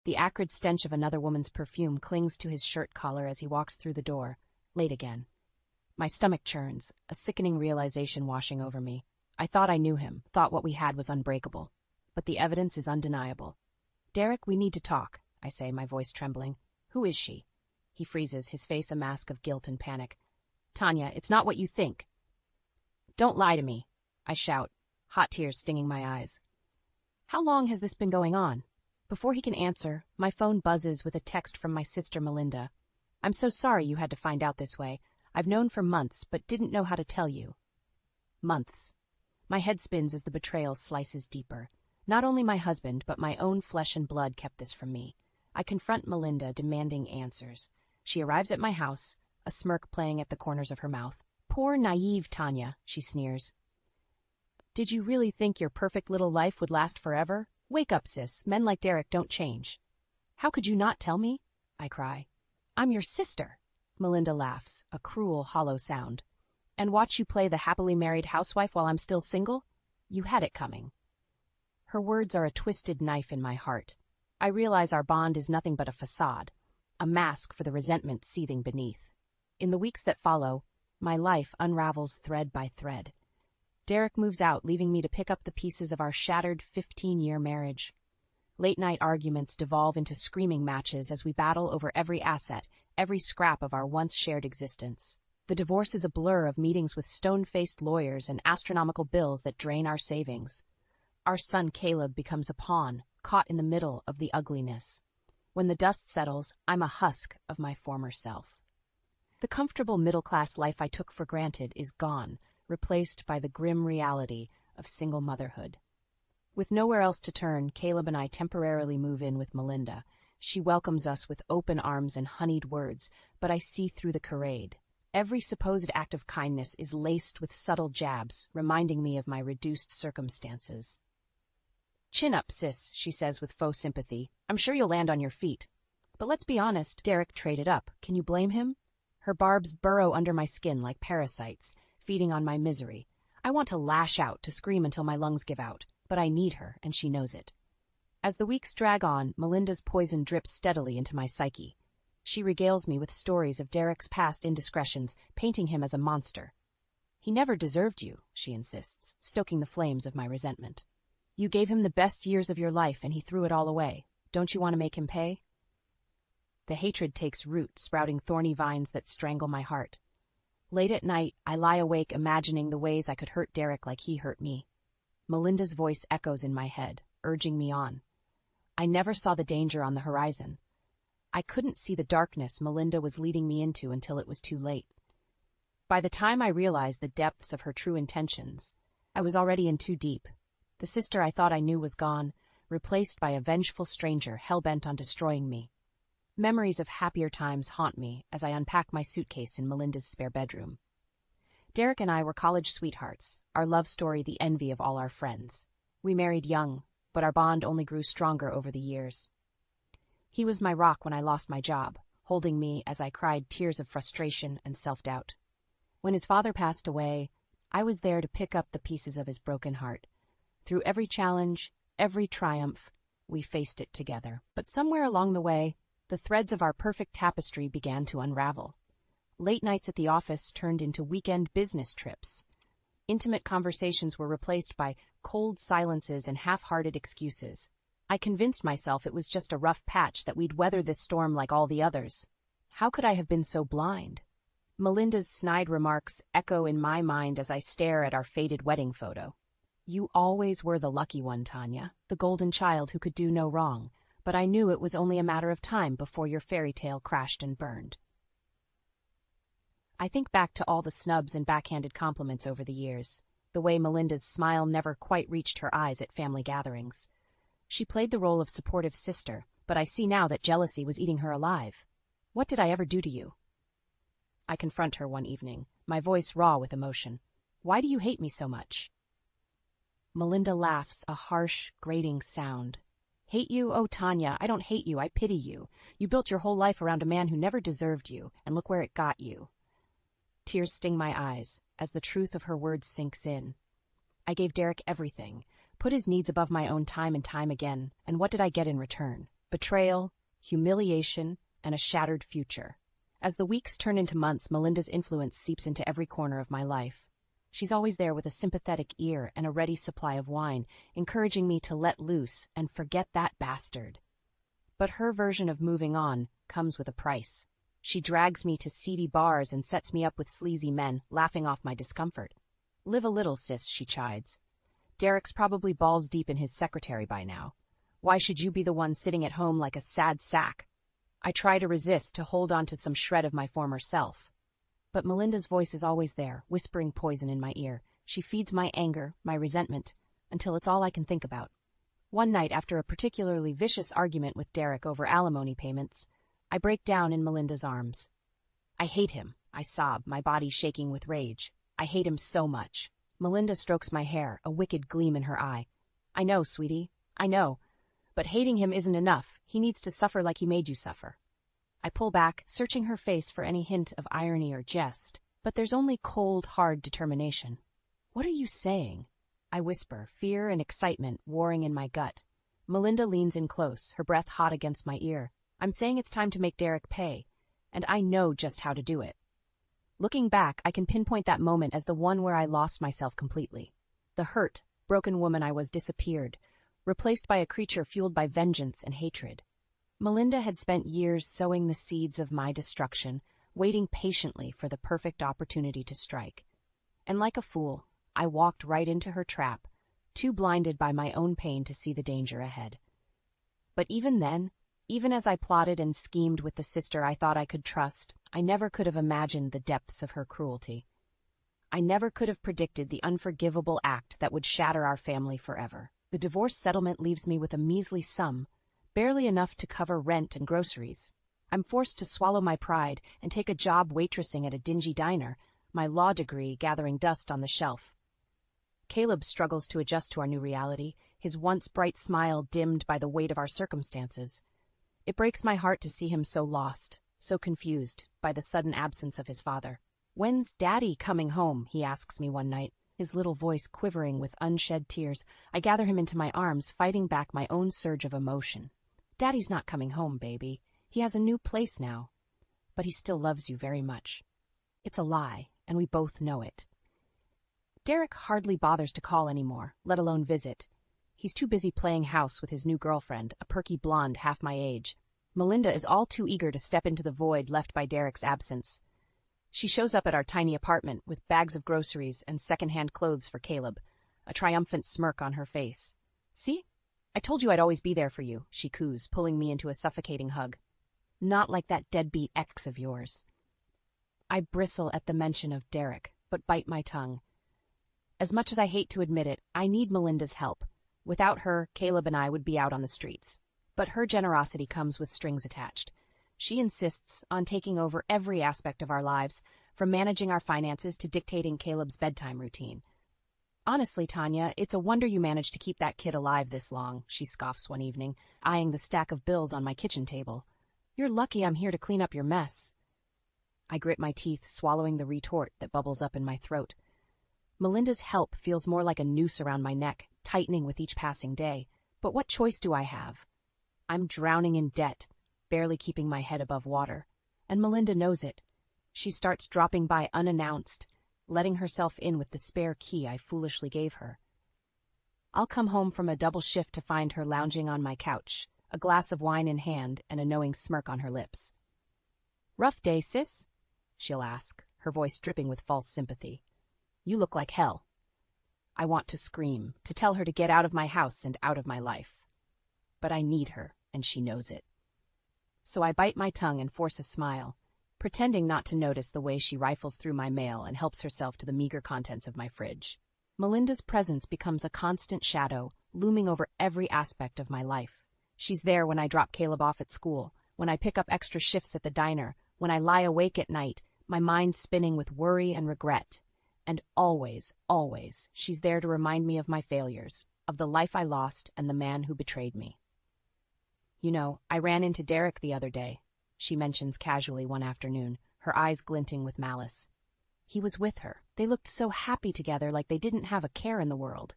The acrid stench of another woman's perfume clings to his shirt collar as he walks through the door. Late again. My stomach churns, a sickening realization washing over me. I thought I knew him, thought what we had was unbreakable. But the evidence is undeniable. "Derek, we need to talk," I say, my voice trembling. "Who is she?" He freezes, his face a mask of guilt and panic. "Tanya, it's not what you think." "Don't lie to me," I shout, hot tears stinging my eyes. "How long has this been going on?" Before he can answer, my phone buzzes with a text from my sister Melinda. "I'm so sorry you had to find out this way. I've known for months, but didn't know how to tell you." Months. My head spins as the betrayal slices deeper. Not only my husband, but my own flesh and blood kept this from me. I confront Melinda, demanding answers. She arrives at my house, a smirk playing at the corners of her mouth. "Poor, naive Tanya," she sneers. "Did you really think your perfect little life would last forever? Wake up, sis. Men like Derek don't change." "How could you not tell me?" I cry. "I'm your sister." Melinda laughs, a cruel, hollow sound. "And watch you play the happily married housewife while I'm still single? You had it coming." Her words are a twisted knife in my heart. I realize our bond is nothing but a facade, a mask for the resentment seething beneath. In the weeks that follow, my life unravels thread by thread. Derek moves out, leaving me to pick up the pieces of our shattered 15-year marriage. Late-night arguments devolve into screaming matches as we battle over every asset, every scrap of our once-shared existence. The divorce is a blur of meetings with stone-faced lawyers and astronomical bills that drain our savings. Our son Caleb becomes a pawn, caught in the middle of the ugliness. When the dust settles, I'm a husk of my former self. The comfortable middle-class life I took for granted is gone, replaced by the grim reality of single motherhood. With nowhere else to turn, Caleb and I temporarily move in with Melinda. She welcomes us with open arms and honeyed words, but I see through the charade. Every supposed act of kindness is laced with subtle jabs, reminding me of my reduced circumstances. "Chin up, sis," she says with faux sympathy. "I'm sure you'll land on your feet." But let's be honest, Derek traded up. Can you blame him? Her barbs burrow under my skin like parasites, feeding on my misery. I want to lash out, to scream until my lungs give out, but I need her, and she knows it. As the weeks drag on, Melinda's poison drips steadily into my psyche. She regales me with stories of Derek's past indiscretions, painting him as a monster. "He never deserved you," she insists, stoking the flames of my resentment. "You gave him the best years of your life, and he threw it all away. Don't you want to make him pay?" The hatred takes root, sprouting thorny vines that strangle my heart. Late at night, I lie awake imagining the ways I could hurt Derek like he hurt me. Melinda's voice echoes in my head, urging me on. I never saw the danger on the horizon. I couldn't see the darkness Melinda was leading me into until it was too late. By the time I realized the depths of her true intentions, I was already in too deep. The sister I thought I knew was gone, replaced by a vengeful stranger hell-bent on destroying me. Memories of happier times haunt me as I unpack my suitcase in Melinda's spare bedroom. Derek and I were college sweethearts, our love story the envy of all our friends. We married young, but our bond only grew stronger over the years. He was my rock when I lost my job, holding me as I cried tears of frustration and self-doubt. When his father passed away, I was there to pick up the pieces of his broken heart. Through every challenge, every triumph, we faced it together. But somewhere along the way, the threads of our perfect tapestry began to unravel. Late nights at the office turned into weekend business trips. Intimate conversations were replaced by cold silences and half-hearted excuses. I convinced myself it was just a rough patch, that we'd weather this storm like all the others. How could I have been so blind? Melinda's snide remarks echo in my mind as I stare at our faded wedding photo. "You always were the lucky one, Tanya, the golden child who could do no wrong, but I knew it was only a matter of time before your fairy tale crashed and burned." I think back to all the snubs and backhanded compliments over the years, the way Melinda's smile never quite reached her eyes at family gatherings. She played the role of supportive sister, but I see now that jealousy was eating her alive. "What did I ever do to you?" I confront her one evening, my voice raw with emotion. "Why do you hate me so much?" Melinda laughs, a harsh, grating sound. "Hate you? Oh, Tanya, I don't hate you, I pity you. You built your whole life around a man who never deserved you, and look where it got you." Tears sting my eyes as the truth of her words sinks in. I gave Derek everything, put his needs above my own time and time again, and what did I get in return? betrayal, humiliation, and a shattered future. As the weeks turn into months, Melinda's influence seeps into every corner of my life. She's always there with a sympathetic ear and a ready supply of wine, encouraging me to let loose and forget that bastard. But her version of moving on comes with a price. She drags me to seedy bars and sets me up with sleazy men, laughing off my discomfort. Live a little, sis, she chides. Derek's probably balls deep in his secretary by now. Why should you be the one sitting at home like a sad sack? I try to resist, to hold on to some shred of my former self. But Melinda's voice is always there, whispering poison in my ear. She feeds my anger, my resentment, until it's all I can think about. One night, after a particularly vicious argument with Derek over alimony payments, I break down in Melinda's arms. I hate him, I sob, my body shaking with rage. I hate him so much. Melinda strokes my hair, a wicked gleam in her eye. I know, sweetie, I know. But hating him isn't enough. He needs to suffer like he made you suffer. I pull back, searching her face for any hint of irony or jest, but there's only cold, hard determination. What are you saying? I whisper, fear and excitement warring in my gut. Melinda leans in close, her breath hot against my ear. I'm saying it's time to make Derek pay, and I know just how to do it. Looking back, I can pinpoint that moment as the one where I lost myself completely. The hurt, broken woman I was disappeared, replaced by a creature fueled by vengeance and hatred. Melinda had spent years sowing the seeds of my destruction, waiting patiently for the perfect opportunity to strike. And like a fool, I walked right into her trap, too blinded by my own pain to see the danger ahead. But even then, even as I plotted and schemed with the sister I thought I could trust, I never could have imagined the depths of her cruelty. I never could have predicted the unforgivable act that would shatter our family forever. The divorce settlement leaves me with a measly sum, barely enough to cover rent and groceries. I'm forced to swallow my pride and take a job waitressing at a dingy diner, my law degree gathering dust on the shelf. Caleb struggles to adjust to our new reality, his once bright smile dimmed by the weight of our circumstances. It breaks my heart to see him so lost, so confused by the sudden absence of his father. "When's Daddy coming home?" he asks me one night, his little voice quivering with unshed tears. I gather him into my arms, fighting back my own surge of emotion. "Daddy's not coming home, baby. He has a new place now. But he still loves you very much." It's a lie, and we both know it. Derek hardly bothers to call anymore, let alone visit. He's too busy playing house with his new girlfriend, a perky blonde half my age. Melinda is all too eager to step into the void left by Derek's absence. She shows up at our tiny apartment with bags of groceries and second-hand clothes for Caleb, a triumphant smirk on her face. "See? I told you I'd always be there for you," she coos, pulling me into a suffocating hug. "Not like that deadbeat ex of yours." I bristle at the mention of Derek, but bite my tongue. As much as I hate to admit it, I need Melinda's help. Without her, Caleb and I would be out on the streets. But her generosity comes with strings attached. She insists on taking over every aspect of our lives, from managing our finances to dictating Caleb's bedtime routine. "Honestly, Tanya, it's a wonder you managed to keep that kid alive this long," she scoffs one evening, eyeing the stack of bills on my kitchen table. "You're lucky I'm here to clean up your mess." I grit my teeth, swallowing the retort that bubbles up in my throat. Melinda's help feels more like a noose around my neck, tightening with each passing day. But what choice do I have? I'm drowning in debt, barely keeping my head above water. And Melinda knows it. She starts dropping by unannounced, letting herself in with the spare key I foolishly gave her. I'll come home from a double shift to find her lounging on my couch, a glass of wine in hand and a knowing smirk on her lips. "Rough day, sis?" she'll ask, her voice dripping with false sympathy. "You look like hell." I want to scream, to tell her to get out of my house and out of my life. But I need her, and she knows it. So I bite my tongue and force a smile, pretending not to notice the way she rifles through my mail and helps herself to the meager contents of my fridge. Melinda's presence becomes a constant shadow, looming over every aspect of my life. She's there when I drop Caleb off at school, when I pick up extra shifts at the diner, when I lie awake at night, my mind spinning with worry and regret. And always, always, she's there to remind me of my failures, of the life I lost and the man who betrayed me. "You know, I ran into Derek the other day," she mentions casually one afternoon, her eyes glinting with malice. "He was with her. They looked so happy together, like they didn't have a care in the world."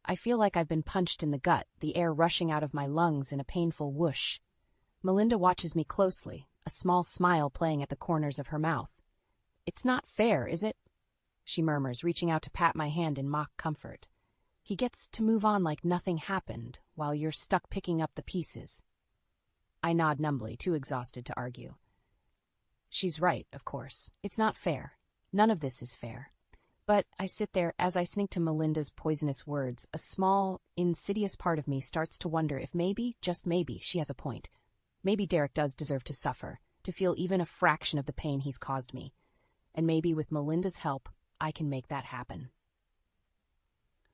I feel like I've been punched in the gut, the air rushing out of my lungs in a painful whoosh. Melinda watches me closely, a small smile playing at the corners of her mouth. "It's not fair, is it?" she murmurs, reaching out to pat my hand in mock comfort. "He gets to move on like nothing happened, while you're stuck picking up the pieces." I nod numbly, too exhausted to argue. She's right, of course. It's not fair. None of this is fair. But I sit there as I sink to Melinda's poisonous words. A small, insidious part of me starts to wonder if maybe, just maybe, she has a point. Maybe Derek does deserve to suffer, to feel even a fraction of the pain he's caused me. And maybe with Melinda's help, I can make that happen.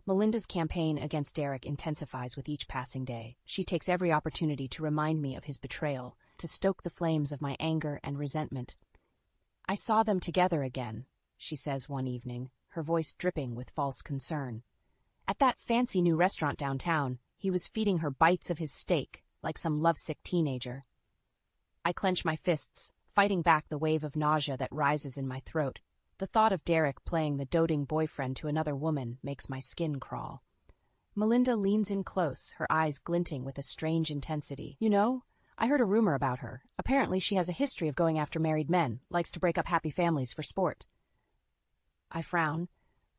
Melinda's campaign against Derek intensifies with each passing day. She takes every opportunity to remind me of his betrayal, to stoke the flames of my anger and resentment. "I saw them together again," she says one evening, her voice dripping with false concern. "At that fancy new restaurant downtown, he was feeding her bites of his steak, like some lovesick teenager." I clench my fists, fighting back the wave of nausea that rises in my throat. The thought of Derek playing the doting boyfriend to another woman makes my skin crawl. Melinda leans in close, her eyes glinting with a strange intensity. "You know, I heard a rumor about her. Apparently she has a history of going after married men, likes to break up happy families for sport." I frown,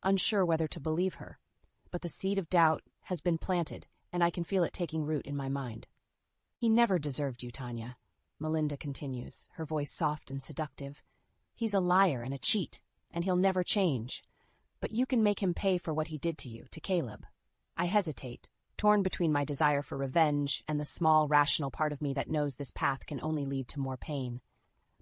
unsure whether to believe her, but the seed of doubt has been planted, and I can feel it taking root in my mind. "He never deserved you, Tanya," Melinda continues, her voice soft and seductive. "He's a liar and a cheat, and he'll never change. But you can make him pay for what he did to you, to Caleb." I hesitate, torn between my desire for revenge and the small, rational part of me that knows this path can only lead to more pain.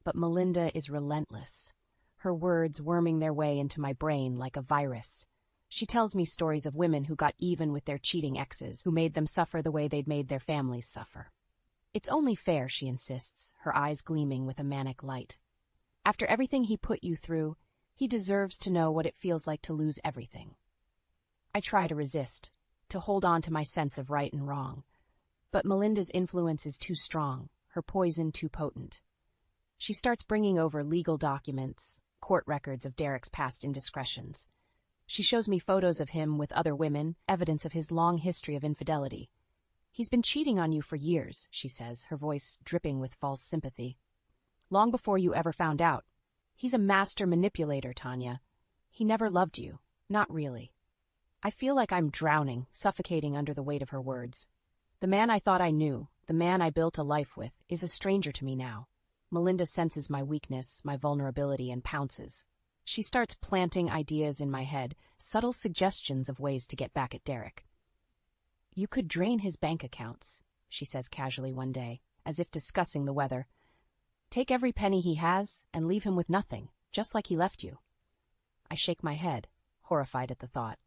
But Melinda is relentless, her words worming their way into my brain like a virus. She tells me stories of women who got even with their cheating exes, who made them suffer the way they'd made their families suffer. "It's only fair," she insists, her eyes gleaming with a manic light. "After everything he put you through, he deserves to know what it feels like to lose everything." I try to resist, to hold on to my sense of right and wrong. But Melinda's influence is too strong, her poison too potent. She starts bringing over legal documents, court records of Derek's past indiscretions. She shows me photos of him with other women, evidence of his long history of infidelity. "He's been cheating on you for years," she says, her voice dripping with false sympathy. "Long before you ever found out. He's a master manipulator, Tanya. He never loved you. Not really." I feel like I'm drowning, suffocating under the weight of her words. The man I thought I knew, the man I built a life with, is a stranger to me now. Melinda senses my weakness, my vulnerability, and pounces. She starts planting ideas in my head, subtle suggestions of ways to get back at Derek. "You could drain his bank accounts," she says casually one day, as if discussing the weather. "Take every penny he has and leave him with nothing, just like he left you." I shake my head, horrified at the thought.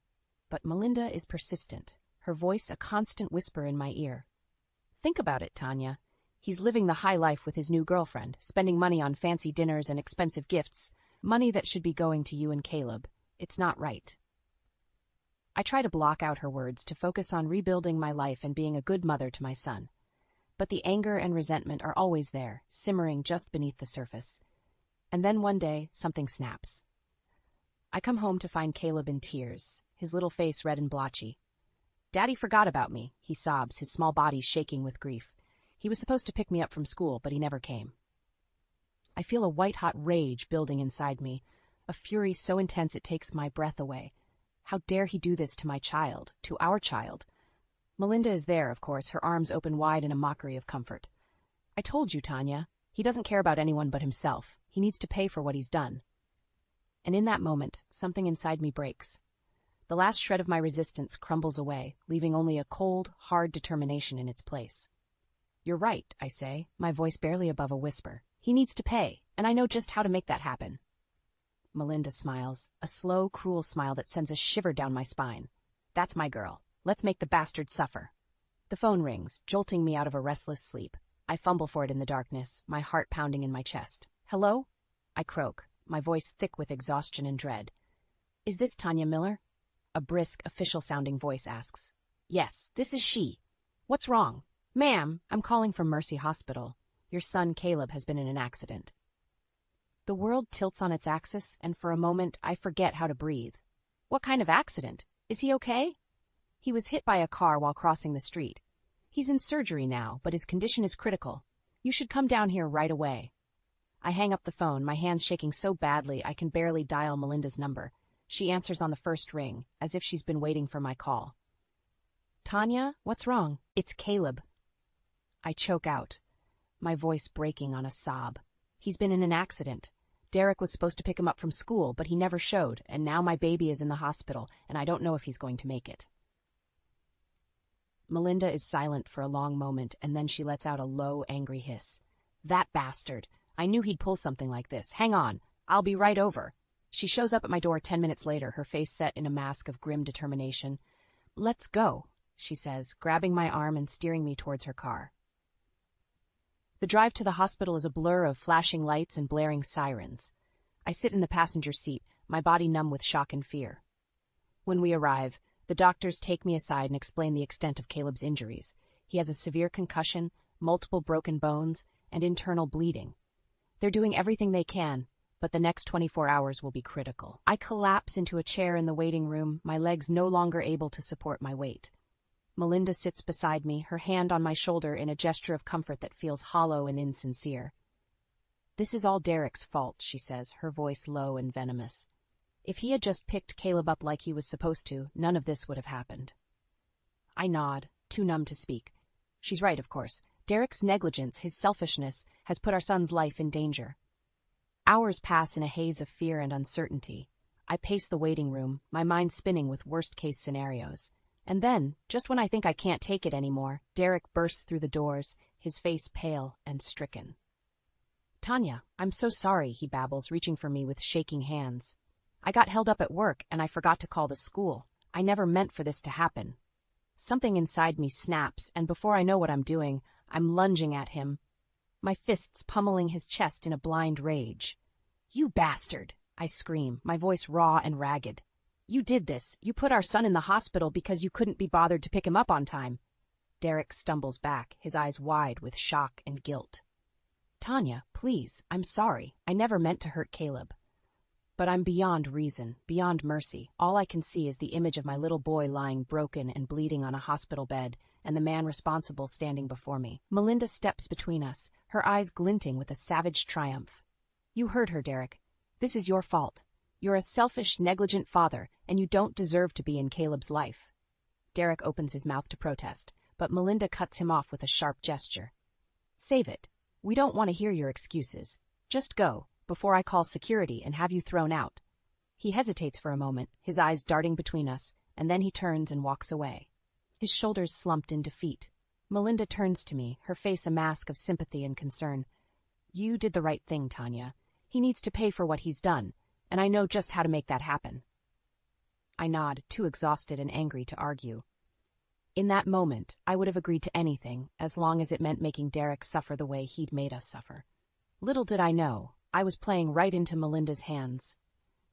But Melinda is persistent, her voice a constant whisper in my ear. "Think about it, Tanya. He's living the high life with his new girlfriend, spending money on fancy dinners and expensive gifts, money that should be going to you and Caleb. It's not right." I try to block out her words to focus on rebuilding my life and being a good mother to my son. But the anger and resentment are always there, simmering just beneath the surface. And then one day, something snaps. I come home to find Caleb in tears, his little face red and blotchy. "Daddy forgot about me," he sobs, his small body shaking with grief. "He was supposed to pick me up from school, but he never came." I feel a white-hot rage building inside me, a fury so intense it takes my breath away. How dare he do this to my child, to our child? Melinda is there, of course, her arms open wide in a mockery of comfort. "I told you, Tanya. He doesn't care about anyone but himself. He needs to pay for what he's done." And in that moment, something inside me breaks. The last shred of my resistance crumbles away, leaving only a cold, hard determination in its place. "You're right," I say, my voice barely above a whisper. "He needs to pay, and I know just how to make that happen." Melinda smiles, a slow, cruel smile that sends a shiver down my spine. "That's my girl. Let's make the bastard suffer." The phone rings, jolting me out of a restless sleep. I fumble for it in the darkness, my heart pounding in my chest. "Hello?" I croak, my voice thick with exhaustion and dread. "Is this Tanya Miller?" A brisk, official-sounding voice asks. "Yes, this is she. What's wrong?" "Ma'am, I'm calling from Mercy Hospital. Your son Caleb has been in an accident." The world tilts on its axis, and for a moment I forget how to breathe. "What kind of accident? Is he okay?" He was hit by a car while crossing the street. He's in surgery now, but his condition is critical. You should come down here right away. I hang up the phone, my hands shaking so badly I can barely dial Melinda's number. She answers on the first ring, as if she's been waiting for my call. Tanya, what's wrong? It's Caleb. I choke out, my voice breaking on a sob. He's been in an accident. Derek was supposed to pick him up from school, but he never showed, and now my baby is in the hospital, and I don't know if he's going to make it. Melinda is silent for a long moment, and then she lets out a low, angry hiss. That bastard! I knew he'd pull something like this. Hang on, I'll be right over. She shows up at my door 10 minutes later, her face set in a mask of grim determination. Let's go, she says, grabbing my arm and steering me towards her car. The drive to the hospital is a blur of flashing lights and blaring sirens. I sit in the passenger seat, my body numb with shock and fear. When we arrive, the doctors take me aside and explain the extent of Caleb's injuries. He has a severe concussion, multiple broken bones, and internal bleeding. They're doing everything they can, but the next 24 hours will be critical. I collapse into a chair in the waiting room, my legs no longer able to support my weight. Melinda sits beside me, her hand on my shoulder in a gesture of comfort that feels hollow and insincere. This is all Derek's fault, she says, her voice low and venomous. If he had just picked Caleb up like he was supposed to, none of this would have happened. I nod, too numb to speak. She's right, of course. Derek's negligence, his selfishness, has put our son's life in danger. Hours pass in a haze of fear and uncertainty. I pace the waiting room, my mind spinning with worst-case scenarios. And then, just when I think I can't take it anymore, Derek bursts through the doors, his face pale and stricken. Tanya, I'm so sorry, he babbles, reaching for me with shaking hands. I got held up at work, and I forgot to call the school. I never meant for this to happen. Something inside me snaps, and before I know what I'm doing, I'm lunging at him, my fists pummeling his chest in a blind rage. You bastard! I scream, my voice raw and ragged. You did this. You put our son in the hospital because you couldn't be bothered to pick him up on time. Derek stumbles back, his eyes wide with shock and guilt. Tanya, please, I'm sorry. I never meant to hurt Caleb. But I'm beyond reason, beyond mercy. All I can see is the image of my little boy lying broken and bleeding on a hospital bed, and the man responsible standing before me. Melinda steps between us, her eyes glinting with a savage triumph. You heard her, Derek. This is your fault. You're a selfish, negligent father, and you don't deserve to be in Caleb's life. Derek opens his mouth to protest, but Melinda cuts him off with a sharp gesture. Save it. We don't want to hear your excuses. Just go, before I call security and have you thrown out. He hesitates for a moment, his eyes darting between us, and then he turns and walks away. His shoulders slumped in defeat. Melinda turns to me, her face a mask of sympathy and concern. You did the right thing, Tanya. He needs to pay for what he's done, and I know just how to make that happen. I nod, too exhausted and angry to argue. In that moment, I would have agreed to anything, as long as it meant making Derek suffer the way he'd made us suffer. Little did I know, I was playing right into Melinda's hands,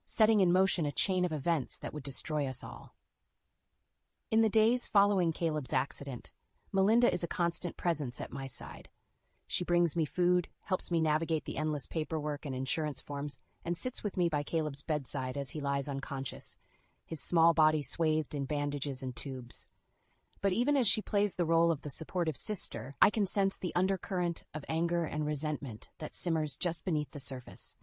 setting in motion a chain of events that would destroy us all. In the days following Caleb's accident, Melinda is a constant presence at my side. She brings me food, helps me navigate the endless paperwork and insurance forms, and sits with me by Caleb's bedside as he lies unconscious, his small body swathed in bandages and tubes. But even as she plays the role of the supportive sister, I can sense the undercurrent of anger and resentment that simmers just beneath the surface.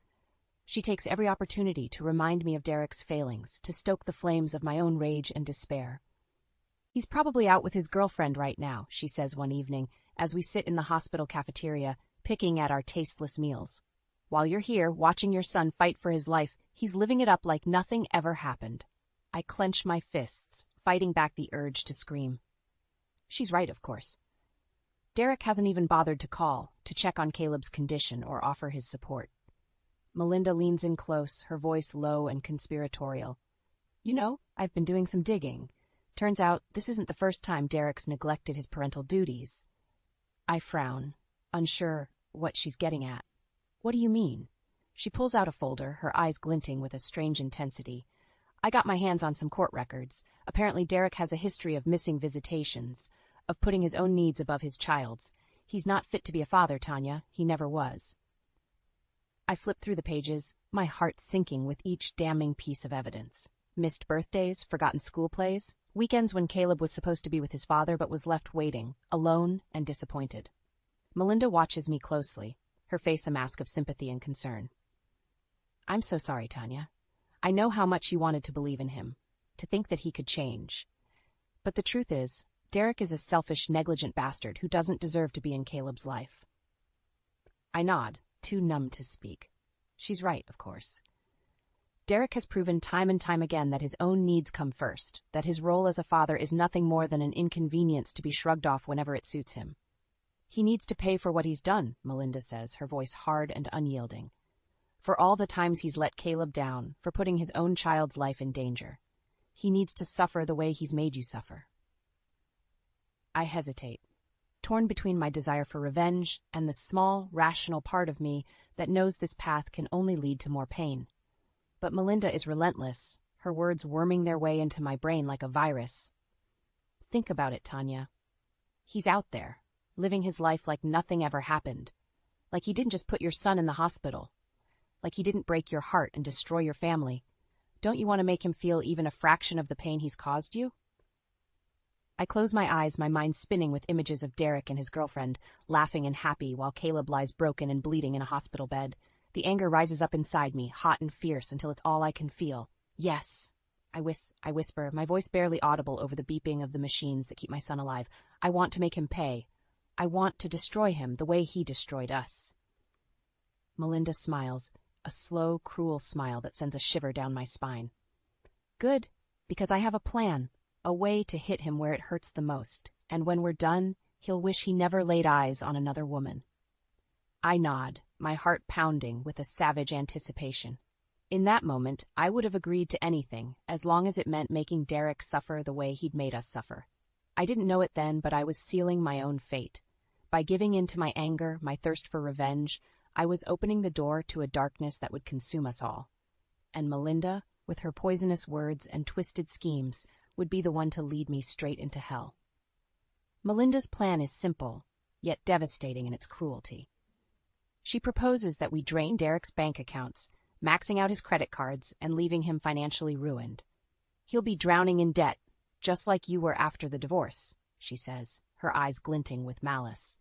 She takes every opportunity to remind me of Derek's failings, to stoke the flames of my own rage and despair. He's probably out with his girlfriend right now, she says one evening, as we sit in the hospital cafeteria, picking at our tasteless meals. While you're here, watching your son fight for his life, he's living it up like nothing ever happened. I clench my fists, fighting back the urge to scream. She's right, of course. Derek hasn't even bothered to call, to check on Caleb's condition or offer his support. Melinda leans in close, her voice low and conspiratorial. You know, I've been doing some digging. Turns out, this isn't the first time Derek's neglected his parental duties. I frown, unsure what she's getting at. What do you mean? She pulls out a folder, her eyes glinting with a strange intensity. I got my hands on some court records. Apparently Derek has a history of missing visitations, of putting his own needs above his child's. He's not fit to be a father, Tanya. He never was. I flip through the pages, my heart sinking with each damning piece of evidence. Missed birthdays, forgotten school plays. Weekends when Caleb was supposed to be with his father but was left waiting, alone and disappointed. Melinda watches me closely, her face a mask of sympathy and concern. I'm so sorry, Tanya. I know how much you wanted to believe in him, to think that he could change. But the truth is, Derek is a selfish, negligent bastard who doesn't deserve to be in Caleb's life. I nod, too numb to speak. She's right, of course. Derek has proven time and time again that his own needs come first, that his role as a father is nothing more than an inconvenience to be shrugged off whenever it suits him. He needs to pay for what he's done, Melinda says, her voice hard and unyielding. For all the times he's let Caleb down, for putting his own child's life in danger. He needs to suffer the way he's made you suffer. I hesitate, torn between my desire for revenge and the small, rational part of me that knows this path can only lead to more pain. But Melinda is relentless, her words worming their way into my brain like a virus. Think about it, Tanya. He's out there, living his life like nothing ever happened. Like he didn't just put your son in the hospital. Like he didn't break your heart and destroy your family. Don't you want to make him feel even a fraction of the pain he's caused you? I close my eyes, my mind spinning with images of Derek and his girlfriend, laughing and happy while Caleb lies broken and bleeding in a hospital bed. The anger rises up inside me, hot and fierce, until it's all I can feel. Yes, I whisper, my voice barely audible over the beeping of the machines that keep my son alive. I want to make him pay. I want to destroy him the way he destroyed us. Melinda smiles, a slow, cruel smile that sends a shiver down my spine. Good, because I have a plan, a way to hit him where it hurts the most, and when we're done, he'll wish he never laid eyes on another woman. I nod, my heart pounding with a savage anticipation. In that moment, I would have agreed to anything, as long as it meant making Derek suffer the way he'd made us suffer. I didn't know it then, but I was sealing my own fate. By giving in to my anger, my thirst for revenge, I was opening the door to a darkness that would consume us all. And Melinda, with her poisonous words and twisted schemes, would be the one to lead me straight into hell. Melinda's plan is simple, yet devastating in its cruelty. She proposes that we drain Derek's bank accounts, maxing out his credit cards and leaving him financially ruined. He'll be drowning in debt, just like you were after the divorce, she says, her eyes glinting with malice.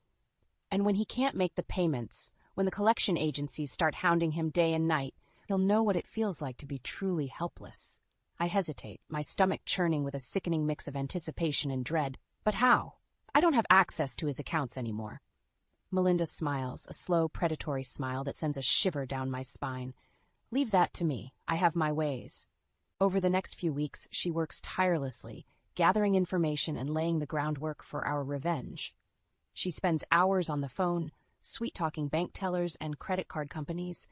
And when he can't make the payments, when the collection agencies start hounding him day and night, he'll know what it feels like to be truly helpless. I hesitate, my stomach churning with a sickening mix of anticipation and dread. But how? I don't have access to his accounts anymore. Melinda smiles, a slow, predatory smile that sends a shiver down my spine. Leave that to me. I have my ways. Over the next few weeks, she works tirelessly, gathering information and laying the groundwork for our revenge. She spends hours on the phone, sweet-talking bank tellers and credit card companies,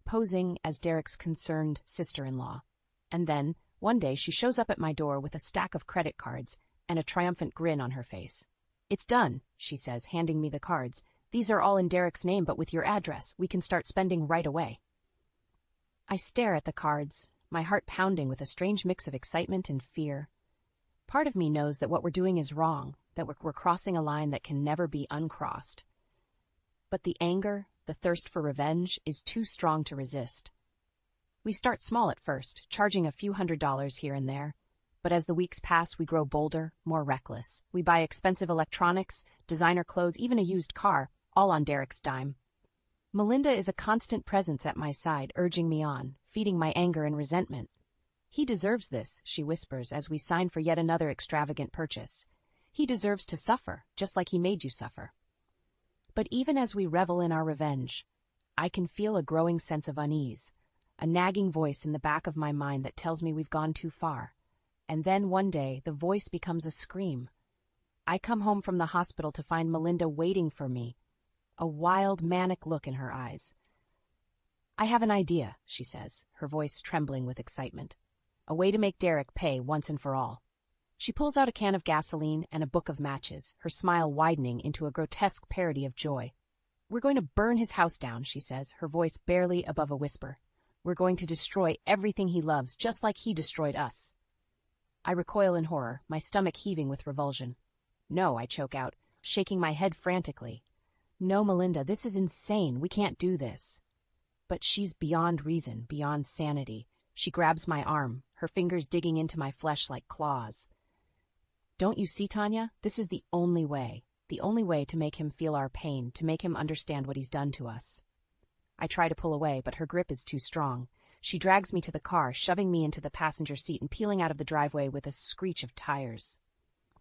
posing as Derek's concerned sister-in-law. And then, one day, she shows up at my door with a stack of credit cards and a triumphant grin on her face. It's done, she says, handing me the cards. These are all in Derek's name, but with your address, we can start spending right away. I stare at the cards, my heart pounding with a strange mix of excitement and fear. Part of me knows that what we're doing is wrong, that we're crossing a line that can never be uncrossed. But the anger, the thirst for revenge, is too strong to resist. We start small at first, charging a few $100s here and there. But as the weeks pass, we grow bolder, more reckless. We buy expensive electronics, designer clothes, even a used car, all on Derek's dime. Melinda is a constant presence at my side, urging me on, feeding my anger and resentment. He deserves this, she whispers as we sign for yet another extravagant purchase. He deserves to suffer, just like he made you suffer. But even as we revel in our revenge, I can feel a growing sense of unease, a nagging voice in the back of my mind that tells me we've gone too far. And then one day, the voice becomes a scream. I come home from the hospital to find Melinda waiting for me, a wild, manic look in her eyes. I have an idea, she says, her voice trembling with excitement. A way to make Derek pay once and for all. She pulls out a can of gasoline and a book of matches, her smile widening into a grotesque parody of joy. We're going to burn his house down, she says, her voice barely above a whisper. We're going to destroy everything he loves, just like he destroyed us. I recoil in horror, my stomach heaving with revulsion. No, I choke out, shaking my head frantically. No, Melinda, this is insane. We can't do this. But she's beyond reason, beyond sanity. She grabs my arm, her fingers digging into my flesh like claws. Don't you see, Tanya? This is the only way to make him feel our pain, to make him understand what he's done to us. I try to pull away, but her grip is too strong. She drags me to the car, shoving me into the passenger seat and peeling out of the driveway with a screech of tires.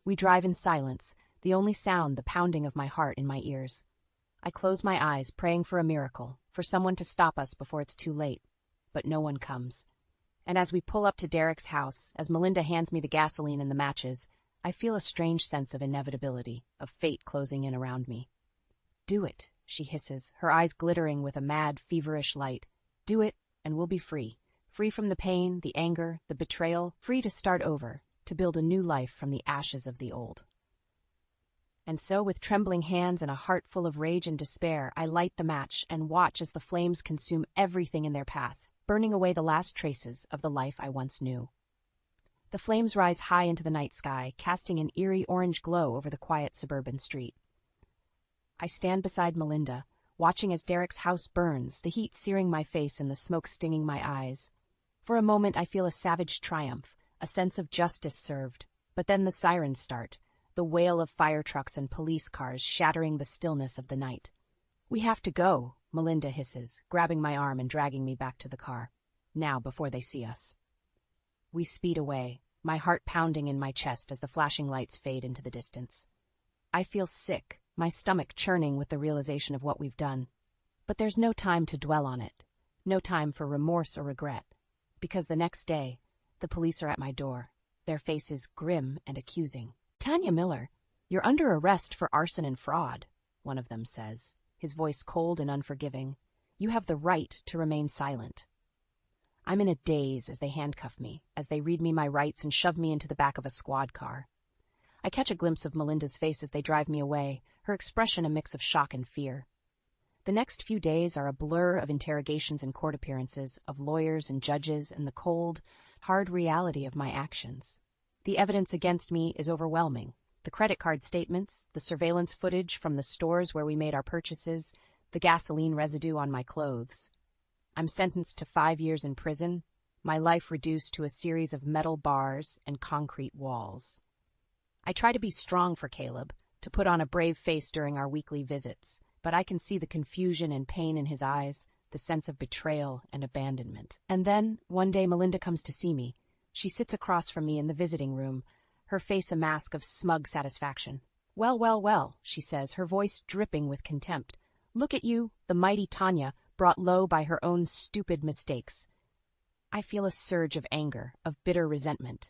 We drive in silence, the only sound the pounding of my heart in my ears. I close my eyes, praying for a miracle, for someone to stop us before it's too late. But no one comes. And as we pull up to Derek's house, as Melinda hands me the gasoline and the matches, I feel a strange sense of inevitability, of fate closing in around me. "Do it," she hisses, her eyes glittering with a mad, feverish light. "Do it, and we'll be free. Free from the pain, the anger, the betrayal, free to start over, to build a new life from the ashes of the old." And so, with trembling hands and a heart full of rage and despair, I light the match and watch as the flames consume everything in their path, burning away the last traces of the life I once knew. The flames rise high into the night sky, casting an eerie orange glow over the quiet suburban street. I stand beside Melinda, watching as Derek's house burns, the heat searing my face and the smoke stinging my eyes. For a moment I feel a savage triumph, a sense of justice served. But then the sirens start, the wail of fire trucks and police cars shattering the stillness of the night. "We have to go," Melinda hisses, grabbing my arm and dragging me back to the car. "Now, before they see us." We speed away, my heart pounding in my chest as the flashing lights fade into the distance. I feel sick, my stomach churning with the realization of what we've done. But there's no time to dwell on it, no time for remorse or regret, because the next day, the police are at my door, their faces grim and accusing. "Tanya Miller, you're under arrest for arson and fraud," one of them says, his voice cold and unforgiving. "You have the right to remain silent." I'm in a daze as they handcuff me, as they read me my rights and shove me into the back of a squad car. I catch a glimpse of Melinda's face as they drive me away, her expression a mix of shock and fear. The next few days are a blur of interrogations and court appearances, of lawyers and judges, and the cold, hard reality of my actions. The evidence against me is overwhelming. The credit card statements, the surveillance footage from the stores where we made our purchases, the gasoline residue on my clothes. I'm sentenced to 5 years in prison, my life reduced to a series of metal bars and concrete walls. I try to be strong for Caleb, to put on a brave face during our weekly visits, but I can see the confusion and pain in his eyes, the sense of betrayal and abandonment. And then, one day Melinda comes to see me. She sits across from me in the visiting room, her face a mask of smug satisfaction. "Well, well, well," she says, her voice dripping with contempt. "Look at you, the mighty Tanya, brought low by her own stupid mistakes." I feel a surge of anger, of bitter resentment.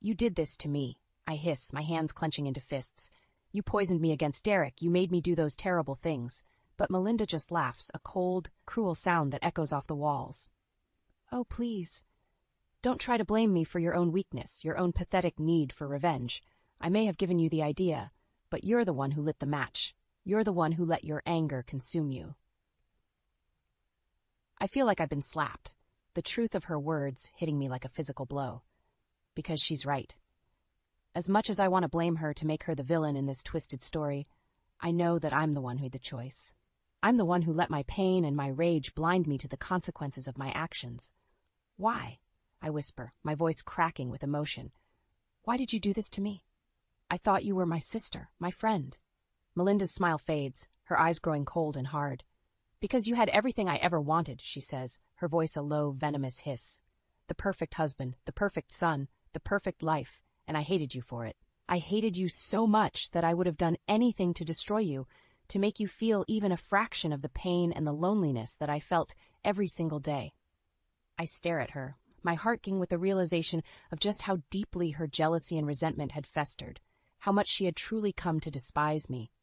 "You did this to me," I hiss, my hands clenching into fists. "You poisoned me against Derek, you made me do those terrible things." But Melinda just laughs, a cold, cruel sound that echoes off the walls. "Oh, please. Don't try to blame me for your own weakness, your own pathetic need for revenge. I may have given you the idea, but you're the one who lit the match. You're the one who let your anger consume you." I feel like I've been slapped, the truth of her words hitting me like a physical blow. Because she's right. As much as I want to blame her to make her the villain in this twisted story, I know that I'm the one who made the choice. I'm the one who let my pain and my rage blind me to the consequences of my actions. "Why?" I whisper, my voice cracking with emotion. "Why did you do this to me? I thought you were my sister, my friend." Melinda's smile fades, her eyes growing cold and hard. "Because you had everything I ever wanted," she says, her voice a low, venomous hiss. "The perfect husband, the perfect son, the perfect life, and I hated you for it. I hated you so much that I would have done anything to destroy you, to make you feel even a fraction of the pain and the loneliness that I felt every single day." I stare at her, my heart aching with the realization of just how deeply her jealousy and resentment had festered, how much she had truly come to despise me.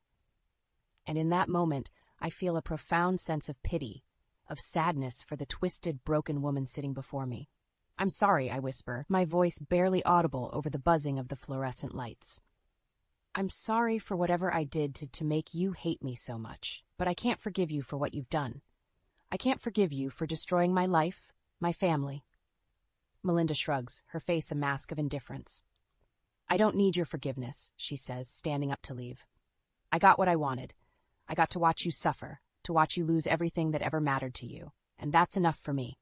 And in that moment, I feel a profound sense of pity, of sadness for the twisted, broken woman sitting before me. "I'm sorry," I whisper, my voice barely audible over the buzzing of the fluorescent lights. "I'm sorry for whatever I did to make you hate me so much, but I can't forgive you for what you've done. I can't forgive you for destroying my life, my family." Melinda shrugs, her face a mask of indifference. "I don't need your forgiveness," she says, standing up to leave. "I got what I wanted. I got to watch you suffer, to watch you lose everything that ever mattered to you, and that's enough for me."